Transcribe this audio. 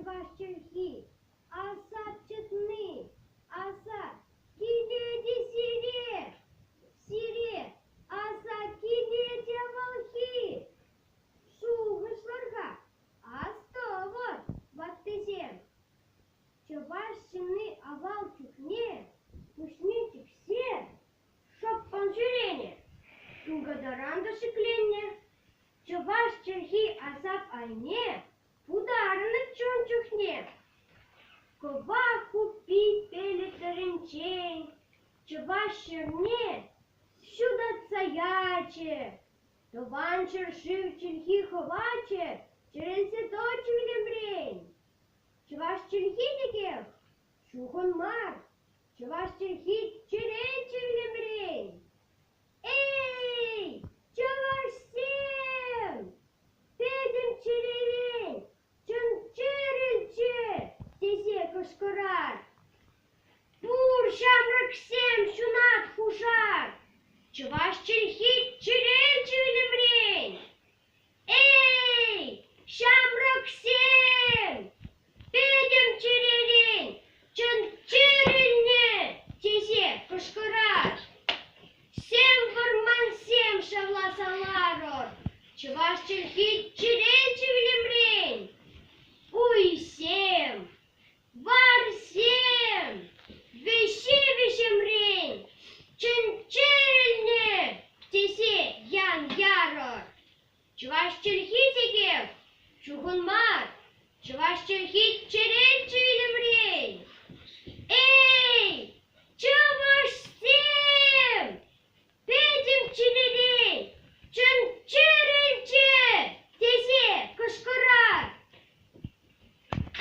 чуваш черхи, аса честны, аса кидети сире, сире, аса кидети волхи, шугышларга, астовор, ваттесем. Чуваш чины овал чухне, пушничек все, шоппан жирене, тугадаранда шикленне, чуваш черхи асап айне, ударны чончухне. Кова купи пелетеринчень, чуваш черне, сюда цаяче, тован чершив черхи ховаче, через сеточ видембрень. Чуваш черхи текев, шухон мар, чуваш черхи черенче видембрень.